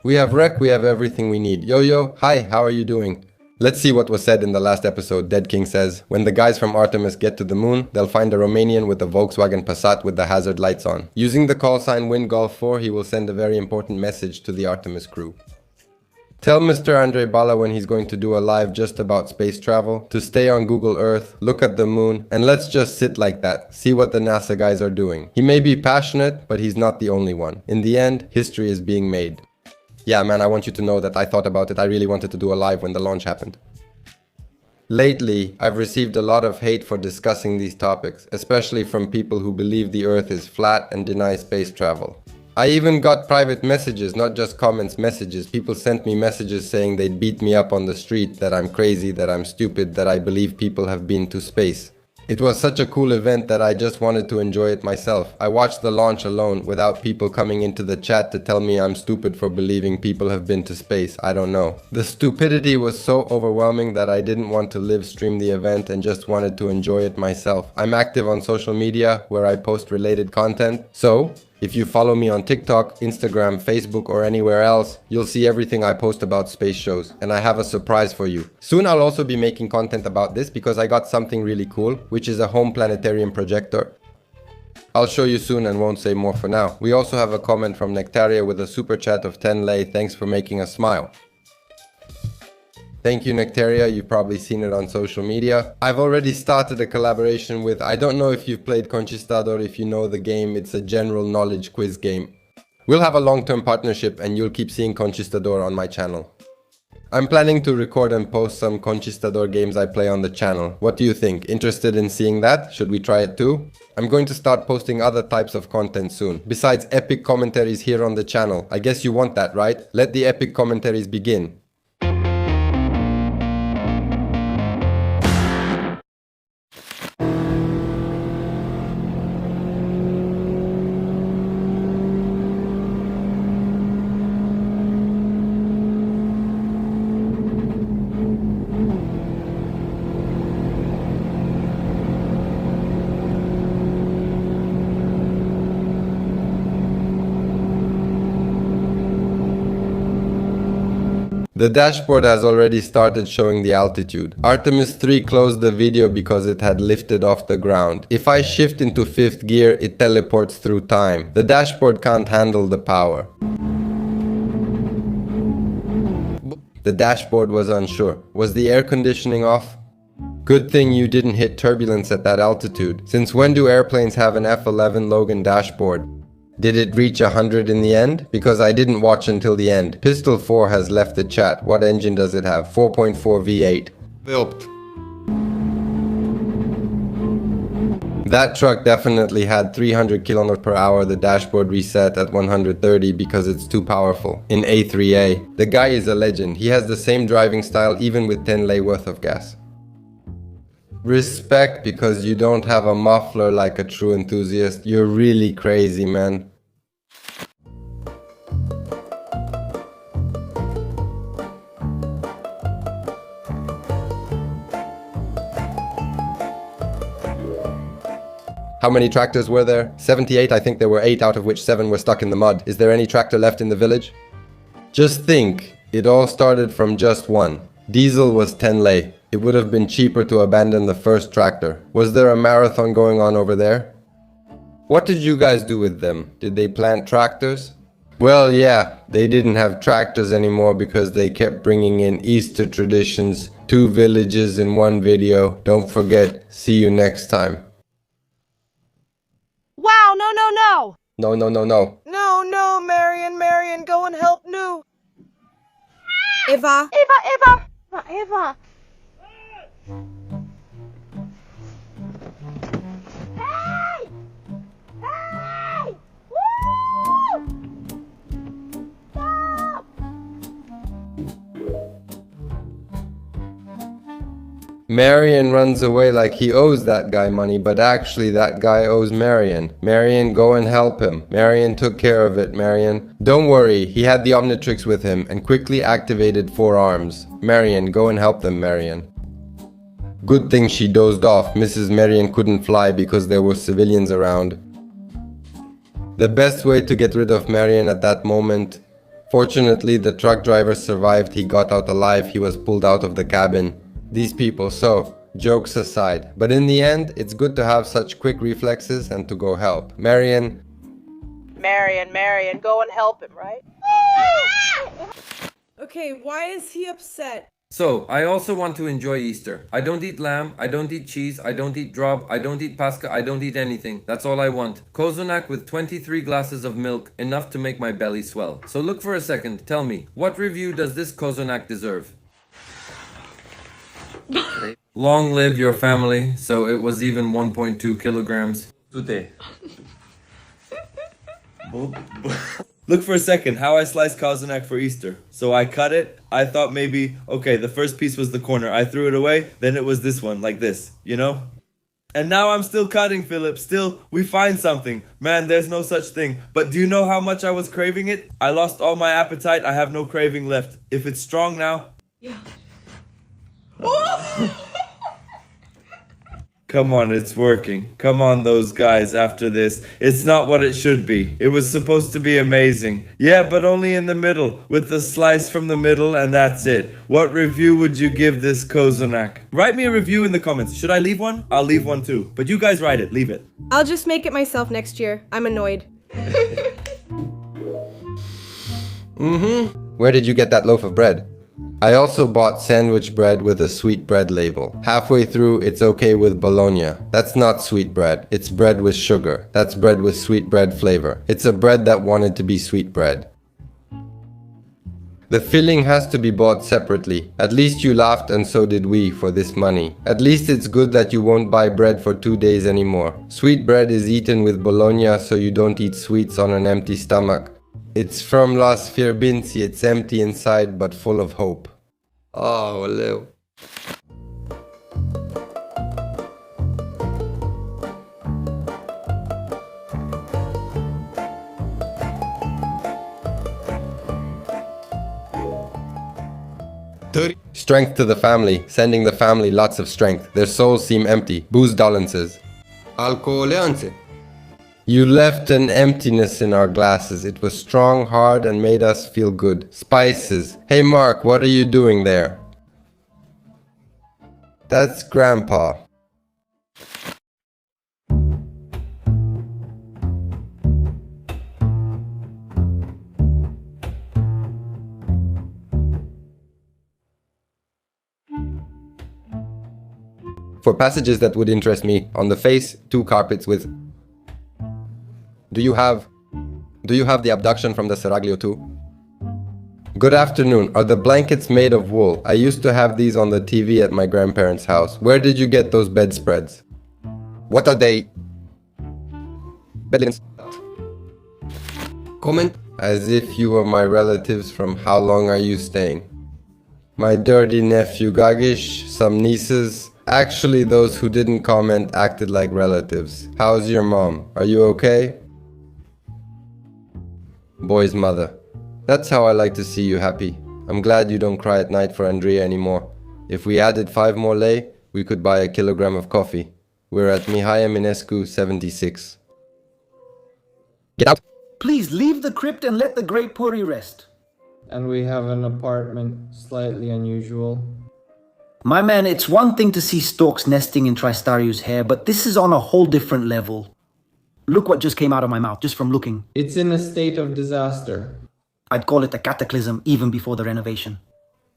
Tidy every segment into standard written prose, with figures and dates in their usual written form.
We have rec, we have everything we need. Yo, hi, how are you doing? Let's see what was said in the last episode. Dead King says, when the guys from Artemis get to the moon, they'll find a Romanian with a Volkswagen Passat with the hazard lights on. Using the call sign WinGolf4, he will send a very important message to the Artemis crew. Tell Mr. Andrei Bala when he's going to do a live just about space travel, to stay on Google Earth, look at the moon, and let's just sit like that, see what the NASA guys are doing. He may be passionate, but he's not the only one. In the end, history is being made. Yeah, man, I want you to know that I thought about it. I really wanted to do a live when the launch happened. Lately, I've received a lot of hate for discussing these topics, especially from people who believe the Earth is flat and deny space travel. I even got private messages, not just comments, messages. People sent me messages saying they'd beat me up on the street, that I'm crazy, that I'm stupid, that I believe people have been to space. It was such a cool event that I just wanted to enjoy it myself. I watched the launch alone without people coming into the chat to tell me I'm stupid for believing people have been to space. I don't know. The stupidity was so overwhelming that I didn't want to live stream the event and just wanted to enjoy it myself. I'm active on social media where I post related content. So, if you follow me on TikTok, Instagram, Facebook, or anywhere else, you'll see everything I post about space shows. And I have a surprise for you. Soon I'll also be making content about this because I got something really cool, which is a home planetarium projector. I'll show you soon and won't say more for now. We also have a comment from Nectaria with a super chat of 10 lei. Thanks for making us smile. Thank you, Nectaria. You've probably seen it on social media. I've already started a collaboration with, I don't know if you've played Conquistador, if you know the game. It's a general knowledge quiz game. We'll have a long-term partnership and you'll keep seeing Conquistador on my channel. I'm planning to record and post some Conquistador games I play on the channel. What do you think? Interested in seeing that? Should we try it too? I'm going to start posting other types of content soon. Besides epic commentaries here on the channel. I guess you want that, right? Let the epic commentaries begin. The dashboard has already started showing the altitude. Artemis 3 closed the video because it had lifted off the ground. If I shift into 5th gear, it teleports through time. The dashboard can't handle the power. The dashboard was unsure. Was the air conditioning off? Good thing you didn't hit turbulence at that altitude. Since when do airplanes have an F-11 Logan dashboard? Did it reach 100 in the end? Because I didn't watch until the end. Pistol 4 has left the chat. What engine does it have? 4.4 V8. Filped. That truck definitely had 300 km per hour. The dashboard reset at 130 because it's too powerful. In A3A. The guy is a legend. He has the same driving style even with 10 lei worth of gas. Respect because you don't have a muffler like a true enthusiast. You're really crazy, man. How many tractors were there? 78. I think there were 8, out of which 7 were stuck in the mud. Is there any tractor left in the village? Just think, it all started from just one. Diesel was 10 lei. It would have been cheaper to abandon the first tractor. Was there a marathon going on over there? What did you guys do with them? Did they plant tractors? Well, yeah, they didn't have tractors anymore because they kept bringing in Easter traditions. 2 villages in one video. Don't forget, see you next time. Wow, no, no, no! No. No, Marian, go and help Nu. Eva. Eva. Hey! Woo! Stop! Marian runs away like he owes that guy money, but actually that guy owes Marian. Marian, go and help him. Marian took care of it, Marian. Don't worry, he had the Omnitrix with him and quickly activated 4 arms. Marian, go and help them, Marian. Good thing she dozed off. Mrs. Marian couldn't fly because there were civilians around. The best way to get rid of Marian at that moment, Fortunately, the truck driver survived, he got out alive, he was pulled out of the cabin. These people, so, jokes aside. But in the end, it's good to have such quick reflexes and to go help. Marian, Marian, go and help him, right? Okay, why is he upset? So, I also want to enjoy Easter. I don't eat lamb, I don't eat cheese, I don't eat drop, I don't eat pasca, I don't eat anything. That's all I want. Kozonak with 23 glasses of milk, enough to make my belly swell. So look for a second, tell me, what review does this Kozonak deserve? Long live your family, so it was even 1.2 kilograms. Look for a second, how I sliced Kozonak for Easter. So I cut it, I thought maybe, okay, the first piece was the corner. I threw it away, then it was this one, like this, you know? And now I'm still cutting, Philip. Still, we find something. Man, there's no such thing. But do you know how much I was craving it? I lost all my appetite, I have no craving left. If it's strong now... Yeah. Come on, it's working. Come on, those guys, after this. It's not what it should be. It was supposed to be amazing. Yeah, but only in the middle, with the slice from the middle, and that's it. What review would you give this Kozonak? Write me a review in the comments. Should I leave one? I'll leave one too. But you guys write it. Leave it. I'll just make it myself next year. I'm annoyed. where did you get that loaf of bread? I also bought sandwich bread with a sweet bread label. Halfway through, it's okay with bologna. That's not sweet bread. It's bread with sugar. That's bread with sweet bread flavor. It's a bread that wanted to be sweet bread. The filling has to be bought separately. At least you laughed and so did we for this money. At least it's good that you won't buy bread for 2 days anymore. Sweet bread is eaten with bologna so you don't eat sweets on an empty stomach. It's from Las Fierbinzi. It's empty inside but full of hope. Oh, Leo. Strength to the family, sending the family lots of strength. Their souls seem empty. Booze dolences. Alcoholeanze. You left an emptiness in our glasses. It was strong, hard, and made us feel good. Spices. Hey Mark, what are you doing there? That's Grandpa. For passages that would interest me, on the face, 2 carpets with... Do you have the abduction from the Seraglio too? Good afternoon. Are the blankets made of wool? I used to have these on the TV at my grandparents' house. Where did you get those bedspreads? What are they? Bedlins. Comment as if you were my relatives. From how long are you staying? My dirty nephew Gagish, some nieces. Actually, those who didn't comment acted like relatives. How's your mom? Are you okay? Boy's mother. That's how I like to see you happy. I'm glad you don't cry at night for Andrea anymore. If we added 5 more lei, we could buy a kilogram of coffee. We're at Mihai Eminescu 76. Get out! Please leave the crypt and let the great Puri rest. And we have an apartment, slightly unusual. My man, it's one thing to see storks nesting in Tristariu's hair, but this is on a whole different level. Look what just came out of my mouth, just from looking. It's in a state of disaster. I'd call it a cataclysm even before the renovation.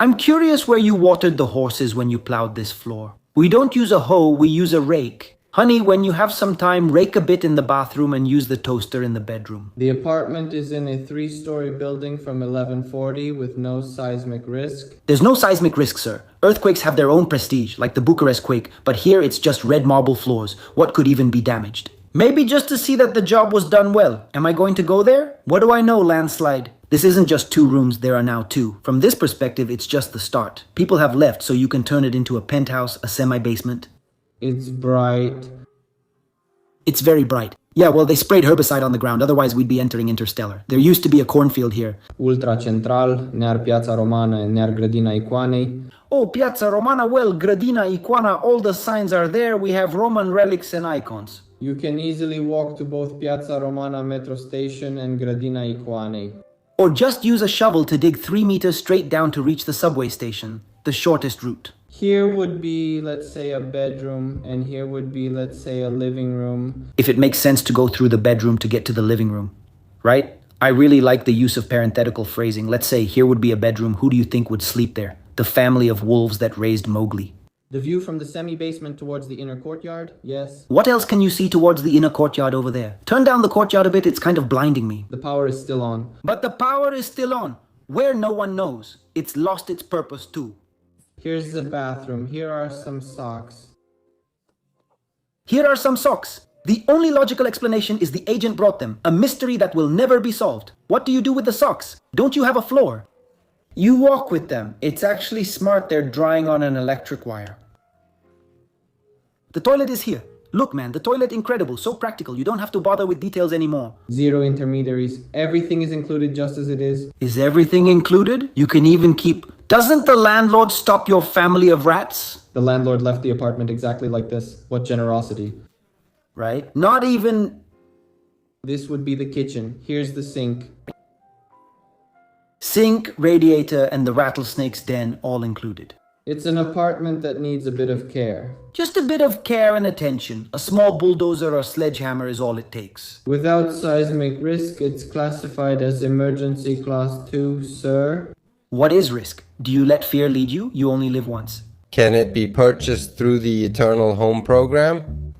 I'm curious where you watered the horses when you plowed this floor. We don't use a hoe, we use a rake. Honey, when you have some time, rake a bit in the bathroom and use the toaster in the bedroom. The apartment is in a 3-story building from 1140 with no seismic risk. There's no seismic risk, sir. Earthquakes have their own prestige, like the Bucharest quake, but here it's just red marble floors. What could even be damaged? Maybe just to see that the job was done well. Am I going to go there? What do I know, landslide? This isn't just 2 rooms, there are now 2. From this perspective, it's just the start. People have left, so you can turn it into a penthouse, a semi-basement. It's bright. It's very bright. Yeah, well, they sprayed herbicide on the ground, otherwise we'd be entering Interstellar. There used to be a cornfield here. Ultra central, near Piața Romana, near Grădina Icoanei. Oh, Piața Romana, well, Grădina Icoana, all the signs are there. We have Roman relics and icons. You can easily walk to both Piața Romana metro station and Grădina Icoanei. Or just use a shovel to dig 3 meters straight down to reach the subway station, the shortest route. Here would be, let's say, a bedroom, and here would be, let's say, a living room. If it makes sense to go through the bedroom to get to the living room, right? I really like the use of parenthetical phrasing. Let's say here would be a bedroom. Who do you think would sleep there? The family of wolves that raised Mowgli. The view from the semi-basement towards the inner courtyard? Yes. What else can you see towards the inner courtyard over there? Turn down the courtyard a bit, it's kind of blinding me. The power is still on. But the power is still on. Where no one knows. It's lost its purpose too. Here's the bathroom. Here are some socks. Here are some socks. The only logical explanation is the agent brought them, a mystery that will never be solved. What do you do with the socks? Don't you have a floor? You walk with them. It's actually smart they're drying on an electric wire. The toilet is here. Look, man, the toilet incredible, so practical. You don't have to bother with details anymore. 0 intermediaries. Everything is included just as it is. Is everything included? You can even keep... Doesn't the landlord stop your family of rats? The landlord left the apartment exactly like this. What generosity. Right? Not even... This would be the kitchen. Here's the sink. Sink, radiator, and the rattlesnake's den all included. It's an apartment that needs a bit of care. Just a bit of care and attention. A small bulldozer or sledgehammer is all it takes. Without seismic risk, it's classified as emergency class 2, sir. What is risk? Do you let fear lead you? You only live once. Can it be purchased through the Eternal Home program?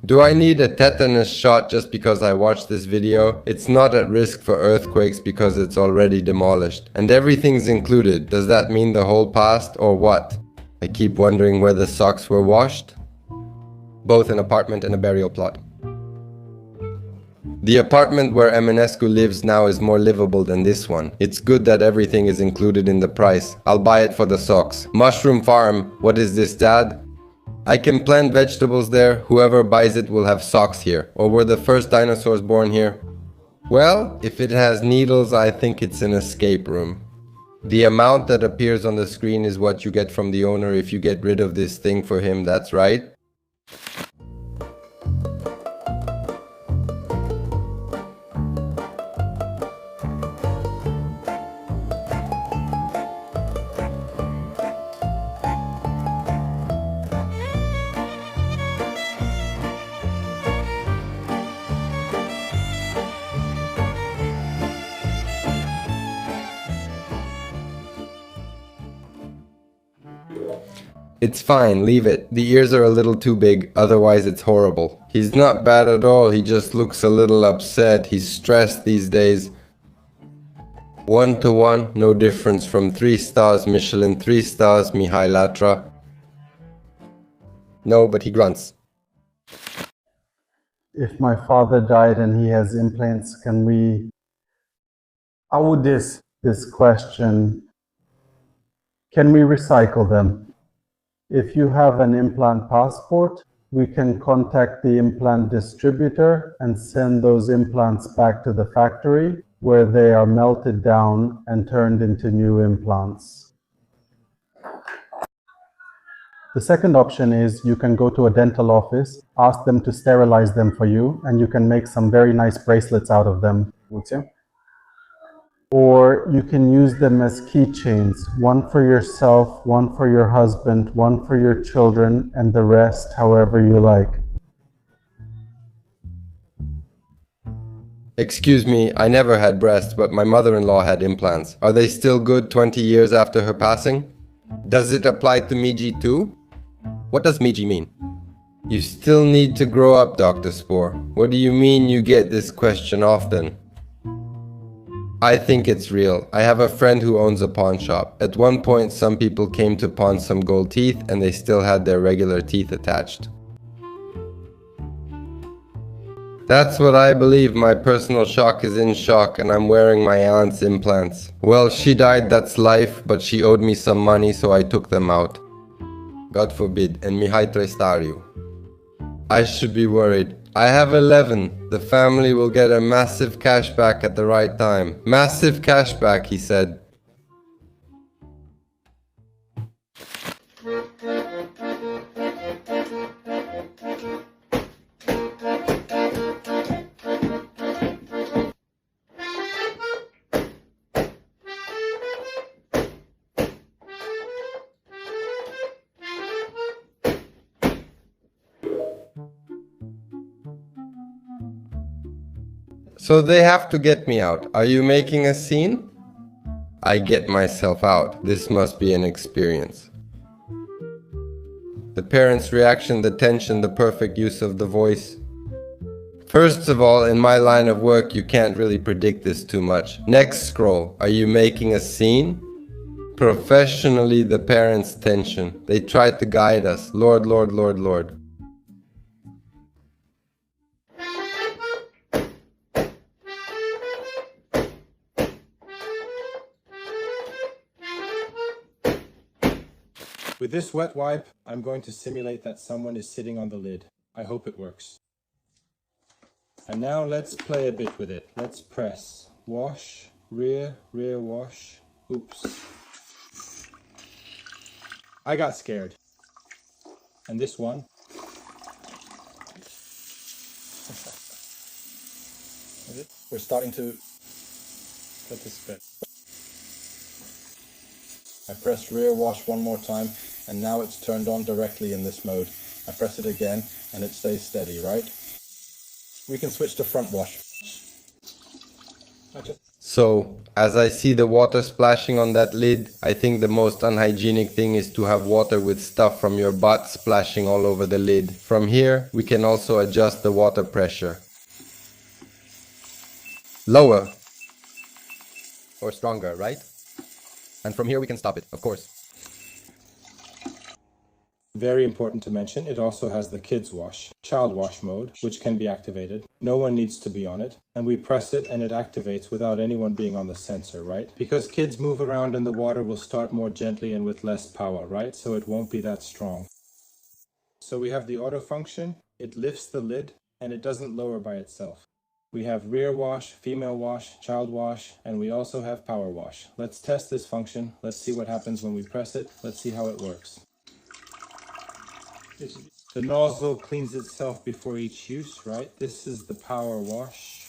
Do I need a tetanus shot just because I watched this video? It's not at risk for earthquakes because it's already demolished. And everything's included. Does that mean the whole past or what? I keep wondering where the socks were washed. Both an apartment and a burial plot. The apartment where Eminescu lives now is more livable than this one. It's good that everything is included in the price. I'll buy it for the socks. Mushroom farm. What is this, Dad? I can plant vegetables there. Whoever buys it will have socks here. Or were the first dinosaurs born here? Well, if it has needles, I think it's an escape room. The amount that appears on the screen is what you get from the owner if you get rid of this thing for him, that's right. It's fine, leave it. The ears are a little too big, otherwise it's horrible. He's not bad at all, he just looks a little upset. He's stressed these days. 1 to 1, no difference from 3 stars Michelin, 3 stars Mihai Latra. No, but he grunts. If my father died and he has implants, can we... How would this question... Can we recycle them? If you have an implant passport, we can contact the implant distributor and send those implants back to the factory where they are melted down and turned into new implants. The second option is you can go to a dental office, ask them to sterilize them for you, and you can make some very nice bracelets out of them. Or you can use them as keychains, one for yourself, one for your husband, one for your children, and the rest however you like. Excuse me, I never had breasts, but my mother-in-law had implants. Are they still good 20 years after her passing? Does it apply to Miji too? What does Miji mean? You still need to grow up, Dr. Spore. What do you mean you get this question often? I think it's real. I have a friend who owns a pawn shop. At one point, some people came to pawn some gold teeth and they still had their regular teeth attached. That's what I believe. My personal shock is in shock and I'm wearing my aunt's implants. Well, she died, that's life, but she owed me some money, so I took them out. God forbid, and Mihai Trăistariu. I should be worried. I have 11. The family will get a massive cashback at the right time. Massive cashback, he said. So they have to get me out. Are you making a scene? I get myself out. This must be an experience. The parents' reaction, the tension, the perfect use of the voice. First of all, in my line of work, you can't really predict this too much. Next scroll. Are you making a scene? Professionally, the parents' tension. They tried to guide us. Lord, Lord, Lord, Lord. With this wet wipe, I'm going to simulate that someone is sitting on the lid. I hope it works. And now let's play a bit with it. Let's press. Wash, rear, wash. Oops. I got scared. And this one. We're starting to get this bit. I press rear wash one more time, and now it's turned on directly in this mode. I press it again, and it stays steady, right? We can switch to front wash. So, as I see the water splashing on that lid, I think the most unhygienic thing is to have water with stuff from your butt splashing all over the lid. From here, we can also adjust the water pressure. Lower. Or stronger, right? And from here we can stop it, of course. Very important to mention, it also has the kids wash, child wash mode, which can be activated. No one needs to be on it, and we press it and it activates without anyone being on the sensor, right? Because kids move around and the water will start more gently and with less power, right? So it won't be that strong. So we have the auto function, it lifts the lid, and it doesn't lower by itself. We have rear wash, female wash, child wash, and we also have power wash. Let's test this function. Let's see what happens when we press it. Let's see how it works. The nozzle cleans itself before each use, right? This is the power wash.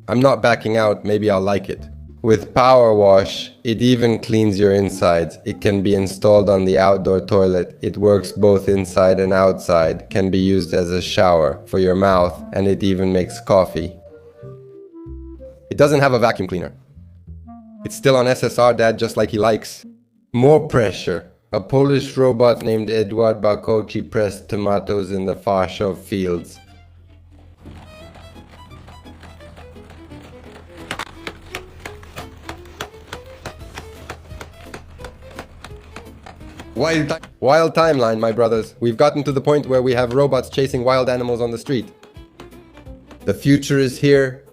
I'm not backing out, maybe I'll like it. With Power Wash, it even cleans your insides. It can be installed on the outdoor toilet. It works both inside and outside, can be used as a shower for your mouth, and it even makes coffee. It doesn't have a vacuum cleaner. It's still on SSR, Dad, just like he likes. More pressure. A Polish robot named Edward Bakoczy pressed tomatoes in the Warsaw fields. Wild timeline, my brothers. We've gotten to the point where we have robots chasing wild animals on the street. The future is here.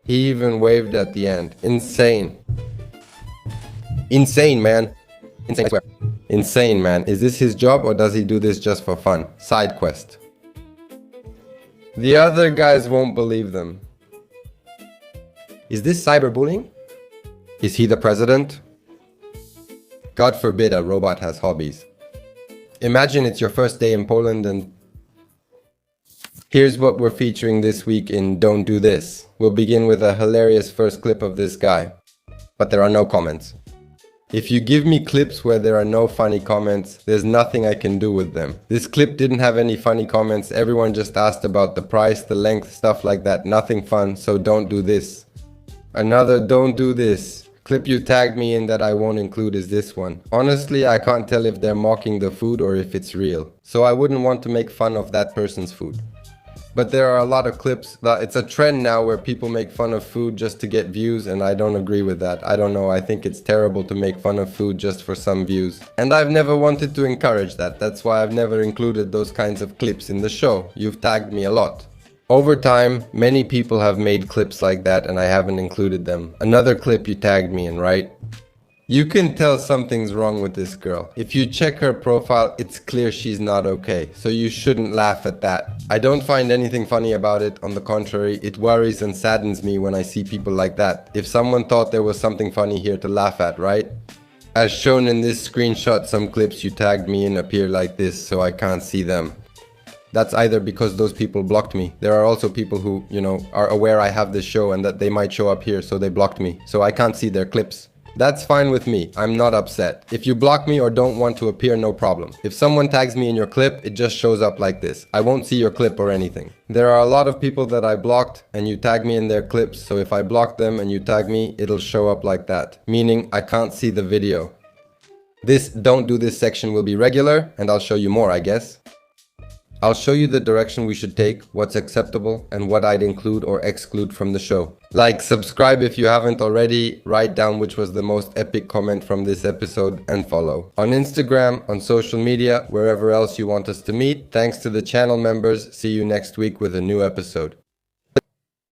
He even waved at the end. Insane. Insane, man. Insane, I swear. Insane, man. Is this his job or does he do this just for fun? Side quest. The other guys won't believe them. Is this cyberbullying? Is he the president? God forbid a robot has hobbies. Imagine it's your first day in Poland and here's what we're featuring this week in Don't Do This. We'll begin with a hilarious first clip of this guy. But there are no comments. If you give me clips where there are no funny comments, there's nothing I can do with them. This clip didn't have any funny comments. Everyone just asked about the price, the length, stuff like that. Nothing fun, so don't do this. Another Don't Do This. Clip you tagged me in that I won't include is this one. Honestly, I can't tell if they're mocking the food or if it's real. So I wouldn't want to make fun of that person's food. But there are a lot of clips that it's a trend now where people make fun of food just to get views, and I don't agree with that. I don't know, I think it's terrible to make fun of food just for some views. And I've never wanted to encourage that. That's why I've never included those kinds of clips in the show. You've tagged me a lot. Over time, many people have made clips like that and I haven't included them. Another clip you tagged me in, right? You can tell something's wrong with this girl. If you check her profile, it's clear she's not okay. So you shouldn't laugh at that. I don't find anything funny about it. On the contrary, it worries and saddens me when I see people like that. If someone thought there was something funny here to laugh at, right? As shown in this screenshot, some clips you tagged me in appear like this, so I can't see them. That's either because those people blocked me. There are also people who, are aware I have this show and that they might show up here, so they blocked me. So I can't see their clips. That's fine with me, I'm not upset. If you block me or don't want to appear, no problem. If someone tags me in your clip, it just shows up like this. I won't see your clip or anything. There are a lot of people that I blocked and you tag me in their clips, so if I block them and you tag me, it'll show up like that, meaning I can't see the video. This don't do this section will be regular, and I'll show you more, I guess. I'll show you the direction we should take, what's acceptable, and what I'd include or exclude from the show. Like, subscribe if you haven't already, write down which was the most epic comment from this episode, and follow. On Instagram, on social media, wherever else you want us to meet. Thanks to the channel members, see you next week with a new episode.